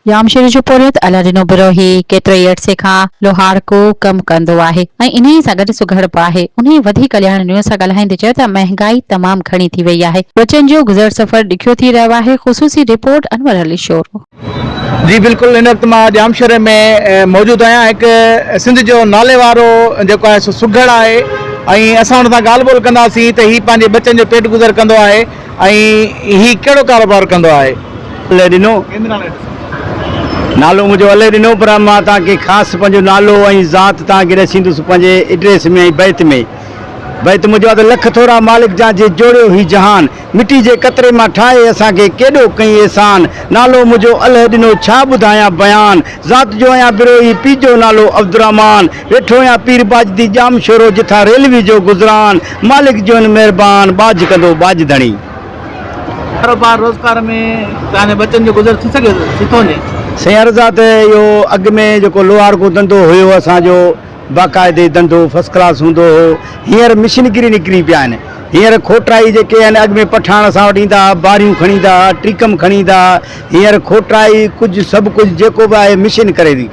जामशेर जो पोरियत अलादीनो बिरोही केतिरे अरसे खां लोहार को कम कंदो आहे ऐं इन्ही सां गॾु सुघड़प आहे। उन्ही वधी कल्याण न्यूज़ सां ॻाल्हाईंदे चयो त महांगाई तमाम घणी थी वई आहे। बचनि जो गुज़र सफ़र ॾुखियो थी रहियो आहे। ख़ुसूसी रिपोर्ट अनवर अली शोर। जी बिल्कुल, इन वक्त मां जामशेर में मौजूद आहियां। एक सिंध जो नाले वारो जेको आहे सो सुघड़ आहे ऐं असां हुन सां ॻाल्हि ॿोल कंदासीं त हीउ पंहिंजे बचनि जो पेट गुज़र कंदो आहे ऐं हीउ कहिड़ो कारोबार कंदो आहे। नालो मुझे अले ॾिनो, पर मां तव्हांखे ख़ासि पंहिंजो नालो ऐं ज़ात तव्हांखे ॾसींदुसि पंहिंजे एड्रेस में ऐं बैत में। बैत मुंहिंजो आहे त लख थोरा मालिक जा जे जोड़ियो ही जहान, मिट्टी जे कतरे मां ठाहे असांखे केॾो कई एहसान। नालो मुंहिंजो अल ॾिनो, छा ॿुधायां बयान। ज़ात जो आहियां बिरोही, पीउ जो नालो अब्दुरहमान। वेठो आहियां पीर बाजदी जामशोरो, जिथां रेलवे जो गुज़रान। मालिक जो मेहरबान, बाज कंदो बाज धणी। कारोबार रोज़गार में तव्हांजे बचनि जो गुज़र थी सघे सुठो वञे। साईं अर्ज़ा त इहो अॻु में जेको लोहार को धंधो हुयो असांजो बाक़ाइदे धंधो फर्स्ट क्लास हूंदो हो। हींअर मिशनगिरी निकिरी पिया आहिनि। हींअर खोटराई जेके आहिनि, अॻु में पठाण असां वटि ईंदा, बारियूं खणी ईंदा, ट्रीकम खणी ईंदा। हींअर खोटराई कुझु सभु कुझु जेको बि आहे मिशन करे थी।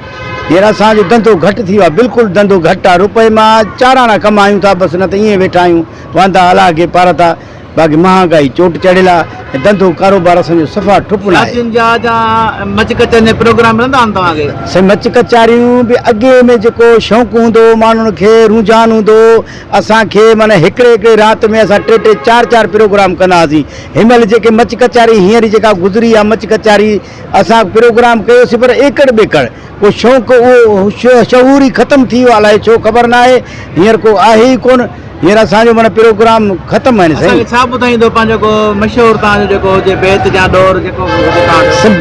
हींअर असांजो धंधो घटि थी वियो आहे, बिल्कुलु धंधो घटि आहे। रुपए मां 4 आना कमायूं था बसि, न त ईअं वेठा आहियूं वांदा हला के पार था। बाक़ी महांगाई चोट चढ़ियल आहे, धंधो कारोबार असांजो सफ़ा ठुप आहे। मच कचनि जे प्रोग्राम रहंदा आहिनि तव्हांखे? साईं मच कचारियूं बि अॻे में जेको शौक़ु हूंदो माण्हुनि खे, रुझान हूंदो असांखे, माना हिकिड़े राति में असां 3-3 4-4 प्रोग्राम कंदा हुआसीं। हिनमहिल जेके मच कचारी हींअर जेका गुज़री आहे मच कचारी, असां प्रोग्राम कयोसीं पर एकड़ बेकड़। को शौक़ु उहो शहूर ई ख़तमु थी वियो, अलाए छो ख़बर न आहे। हींअर को आहे ई कोन। हींअर असांजो माना प्रोग्राम ख़तमु आहिनि। साईं छा ॿुधाईंदो पंहिंजो को मशहूरु तव्हांजो जेको हुजे बैत जा दौर जेको?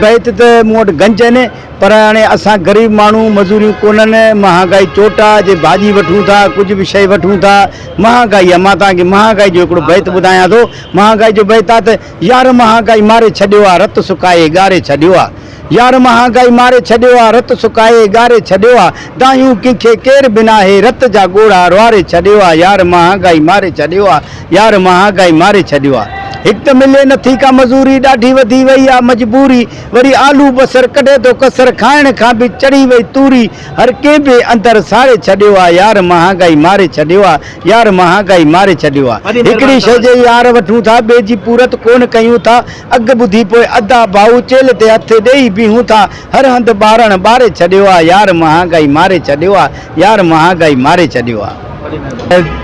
बैत त मूं वटि गंज आहिनि, पर हाणे असां ग़रीब माण्हू, मज़ूरियूं कोन्हनि, महांगाई चोट आहे। जे भाॼी वठूं था, कुझु बि शइ वठूं था, महांगाई आहे। मां तव्हांखे महांगाई जो हिकिड़ो बैत ॿुधायां थो। महांगाई जो बैत आहे त यार महांगाई मारे छॾियो आहे, रत सुकाए ॻारे छॾियो आहे। यार महांगाई मारे छॾियो आहे, रत सुकाए ॻारे छॾियो आहे। दायूं कंहिंखे केरु बिना हे, रत जा ॻोढ़ा रुआरे छॾियो आहे। यार महांगाई मारे छॾियो आहे, यार महांगाई मारे छॾियो आहे। हिकु त मिले नथी का मज़ूरी, ॾाढी वधी वई आहे मजबूरी। वरी आलू बसर कढे थो कसर, खाइण खां बि चढ़ी वई तूरी। हर कंहिं बि अंदरि साड़े छॾियो आहे, यार महांगाई मारे छॾियो आहे। यार महांगाई मारे छॾियो आहे। हिकिड़ी शइ जे यार वठूं था, ॿिए जी पूरत कोन कयूं था। अॻु ॿुधी पोइ अदा भाऊ चेल ते हथ ॾेई बीहूं था। हर हंधि ॿारनि ॿारे छॾियो आहे, यार महांगाई मारे छॾियो आहे। यार महांगाई मारे छॾियो आहे।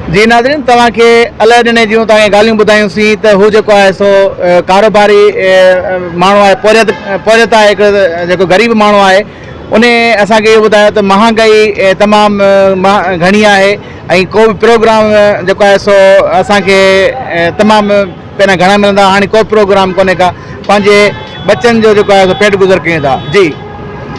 जी नाज़रीन, तव्हांखे अलाए ॾिने जूं तव्हांखे ॻाल्हियूं ॿुधायूंसीं त हू जेको आहे सो कारोबारी माण्हू आहे, पोरियत आहे, हिकिड़ो जेको ग़रीब माण्हू आहे। उन असांखे इहो ॿुधायो त महांगाई तमामु घणी आहे ऐं को बि प्रोग्राम जेको आहे सो असांखे तमामु पहिरियां घणा मिलंदा, हाणे को प्रोग्राम कोन्हे का। पंहिंजे बच्चनि जो जेको आहे सो पेट गुज़र कयूं था। जी।